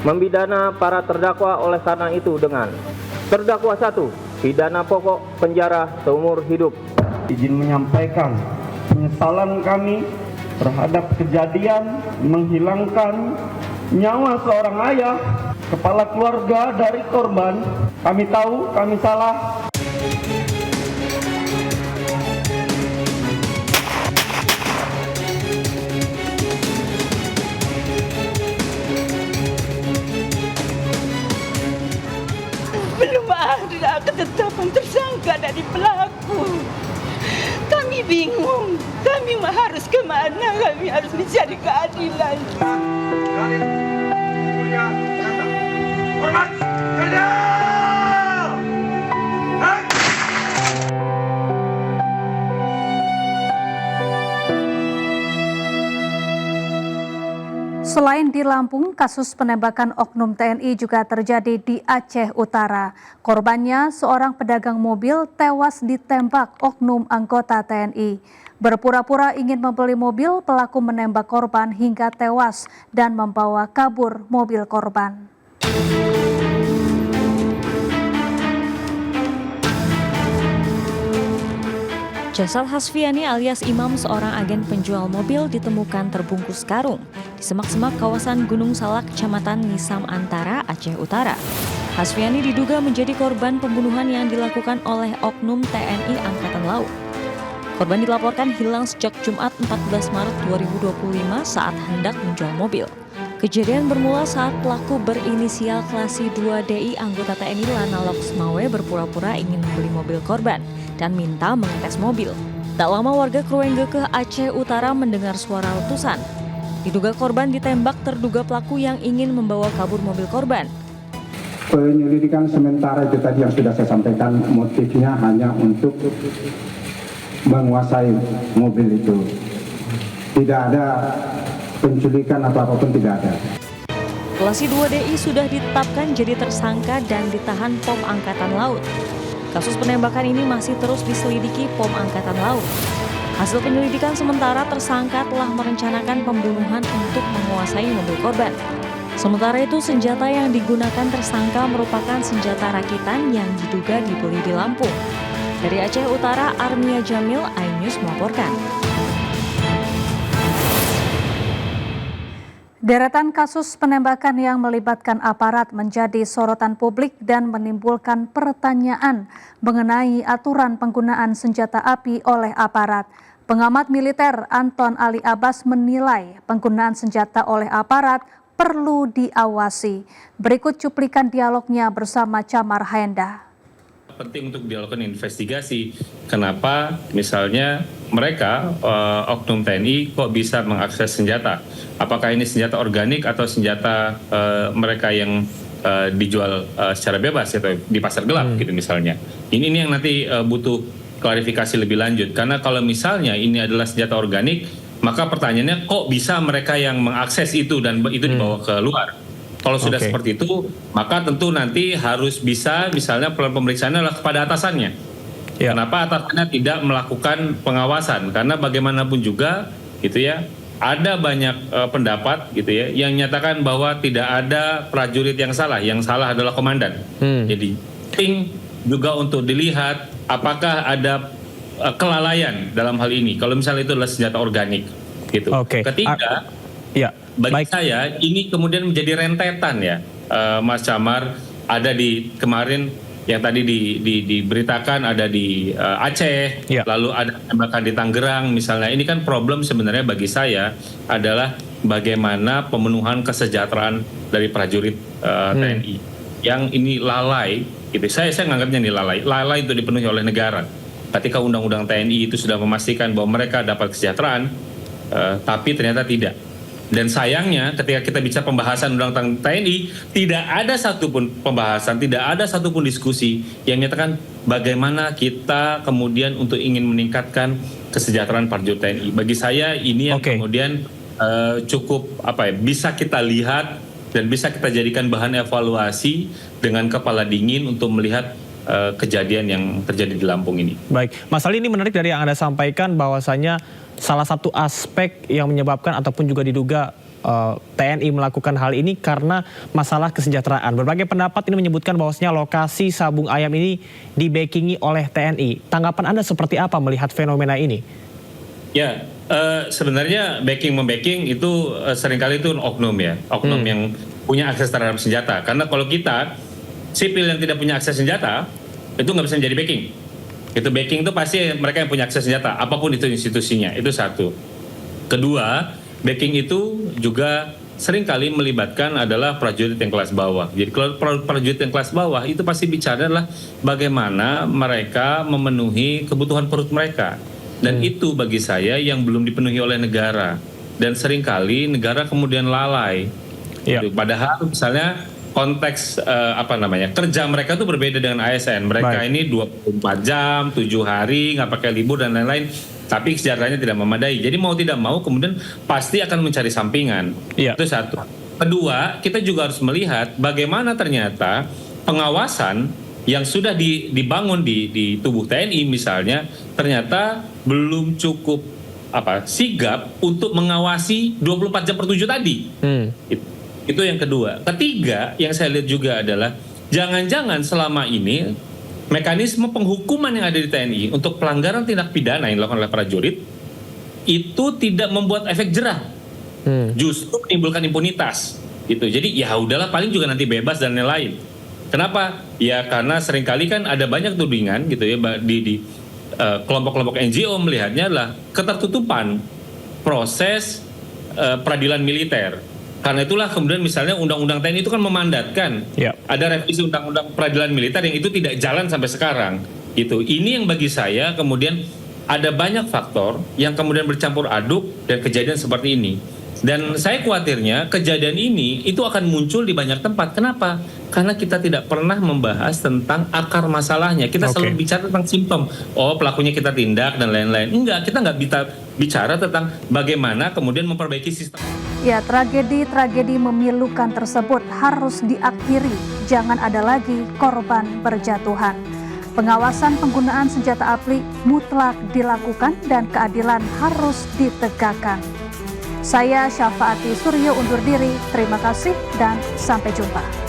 Membidana para terdakwa oleh karena itu dengan terdakwa 1, pidana pokok penjara seumur hidup. Izin menyampaikan penyesalan kami terhadap kejadian menghilangkan nyawa seorang ayah, kepala keluarga dari korban. Kami tahu kami salah. Belum ada ketetapan tersangka dari pelaku. Kami bingung, kami harus kemana, kami harus mencari keadilan. Selain di Lampung, kasus penembakan oknum TNI juga terjadi di Aceh Utara. Korbannya seorang pedagang mobil tewas ditembak oknum anggota TNI. Berpura-pura ingin membeli mobil, pelaku menembak korban hingga tewas dan membawa kabur mobil korban. Jasad Hasfiani alias Imam, seorang agen penjual mobil, ditemukan terbungkus karung di semak-semak kawasan Gunung Salak, Kecamatan Nisam Antara, Aceh Utara. Hasfiani diduga menjadi korban pembunuhan yang dilakukan oleh oknum TNI Angkatan Laut. Korban dilaporkan hilang sejak Jumat 14 Maret 2025 saat hendak menjual mobil. Kejadian bermula saat pelaku berinisial Klasi 2DI anggota TNI Lana Loksmawe berpura-pura ingin membeli mobil korban dan minta mengetes mobil. Tak lama warga Kruenggekeh Aceh Utara mendengar suara letusan. Diduga korban ditembak terduga pelaku yang ingin membawa kabur mobil korban. Penyelidikan sementara itu tadi yang sudah saya sampaikan, motifnya hanya untuk menguasai mobil itu. Tidak ada penculikan atau apapun, tidak ada. Klasi 2DI sudah ditetapkan jadi tersangka dan ditahan POM Angkatan Laut. Kasus penembakan ini masih terus diselidiki POM Angkatan Laut. Hasil penyelidikan sementara, tersangka telah merencanakan pembunuhan untuk menguasai mobil korban. Sementara itu, senjata yang digunakan tersangka merupakan senjata rakitan yang diduga dibeli di Lampung. Dari Aceh Utara, Armia Jamil, iNews melaporkan. Deretan kasus penembakan yang melibatkan aparat menjadi sorotan publik dan menimbulkan pertanyaan mengenai aturan penggunaan senjata api oleh aparat. Pengamat militer Anton Ali Abbas menilai penggunaan senjata oleh aparat perlu diawasi. Berikut cuplikan dialognya bersama Camar Haenda. Penting untuk dilakukan investigasi. Kenapa misalnya mereka oknum TNI kok bisa mengakses senjata? Apakah ini senjata organik atau senjata mereka yang dijual secara bebas atau di pasar gelap gitu misalnya? Ini yang nanti butuh klarifikasi lebih lanjut. Karena kalau misalnya ini adalah senjata organik, maka pertanyaannya kok bisa mereka yang mengakses itu dan itu dibawa ke luar? Kalau sudah seperti itu, maka tentu nanti harus bisa misalnya pemeriksaannya adalah kepada atasannya. Ya. Kenapa atasannya tidak melakukan pengawasan? Karena bagaimanapun juga gitu ya, ada banyak pendapat gitu ya yang menyatakan bahwa tidak ada prajurit yang salah adalah komandan. Jadi penting juga untuk dilihat apakah ada kelalaian dalam hal ini. Kalau misalnya itu adalah senjata organik gitu. Ketiga, bagi saya ini kemudian menjadi rentetan ya, Mas Camar. Ada di kemarin yang tadi diberitakan ada di Aceh, lalu ada tembakan di Tangerang misalnya. Ini kan problem sebenarnya bagi saya adalah bagaimana pemenuhan kesejahteraan dari prajurit TNI yang ini lalai. Gitu. Saya menganggapnya ini lalai itu dipenuhi oleh negara. Ketika undang-undang TNI itu sudah memastikan bahwa mereka dapat kesejahteraan, tapi ternyata tidak. Dan sayangnya ketika kita bicara pembahasan undang-undang TNI, tidak ada satupun pembahasan, tidak ada satupun diskusi yang menyatakan bagaimana kita kemudian untuk ingin meningkatkan kesejahteraan prajurit TNI. Bagi saya ini yang kemudian cukup bisa kita lihat dan bisa kita jadikan bahan evaluasi dengan kepala dingin untuk melihat kejadian yang terjadi di Lampung ini. Baik, Mas Ali, ini menarik dari yang Anda sampaikan bahwasanya salah satu aspek yang menyebabkan ataupun juga diduga TNI melakukan hal ini karena masalah kesejahteraan. Berbagai pendapat ini menyebutkan bahwasanya lokasi sabung ayam ini dibackingi oleh TNI. Tanggapan Anda seperti apa melihat fenomena ini? Ya, sebenarnya backing-membacking itu seringkali itu oknum ya, oknum yang punya akses terhadap senjata. Karena kalau kita sipil yang tidak punya akses senjata itu nggak bisa menjadi backing. Itu backing itu pasti mereka yang punya akses senjata, apapun itu institusinya. Itu satu. Kedua, backing itu juga seringkali melibatkan adalah prajurit yang kelas bawah. Jadi kalau prajurit yang kelas bawah itu pasti bicara adalah bagaimana mereka memenuhi kebutuhan perut mereka. Dan itu bagi saya yang belum dipenuhi oleh negara. Dan seringkali negara kemudian lalai. Padahal misalnya konteks kerja mereka itu berbeda dengan ASN. Mereka ini 24 jam, 7 hari, nggak pakai libur dan lain-lain. Tapi kesejahteraannya tidak memadai. Jadi mau tidak mau kemudian pasti akan mencari sampingan. Itu satu. Kedua, kita juga harus melihat bagaimana ternyata pengawasan yang sudah dibangun di tubuh TNI misalnya ternyata belum cukup sigap untuk mengawasi 24 jam per 7 tadi. Itu yang kedua. Ketiga yang saya lihat juga adalah jangan-jangan selama ini mekanisme penghukuman yang ada di TNI untuk pelanggaran tindak pidana yang dilakukan oleh prajurit itu tidak membuat efek jerah, justru menimbulkan impunitas. Gitu. Jadi ya udahlah paling juga nanti bebas dan lain-lain. Kenapa? Ya karena seringkali kan ada banyak tudingan gitu ya di kelompok-kelompok NGO melihatnya adalah ketertutupan proses peradilan militer. Karena itulah kemudian misalnya Undang-Undang TNI itu kan memandatkan ada revisi Undang-Undang Peradilan Militer yang itu tidak jalan sampai sekarang. Gitu. Ini yang bagi saya kemudian ada banyak faktor yang kemudian bercampur aduk dan kejadian seperti ini. Dan saya khawatirnya kejadian ini itu akan muncul di banyak tempat. Kenapa? Karena kita tidak pernah membahas tentang akar masalahnya. Kita selalu bicara tentang simptom. Oh, pelakunya kita tindak dan lain-lain. Enggak, kita nggak bicara tentang bagaimana kemudian memperbaiki sistem. Ya, tragedi-tragedi memilukan tersebut harus diakhiri. Jangan ada lagi korban berjatuhan. Pengawasan penggunaan senjata api mutlak dilakukan dan keadilan harus ditegakkan. Saya Syafaati Suryo undur diri, terima kasih dan sampai jumpa.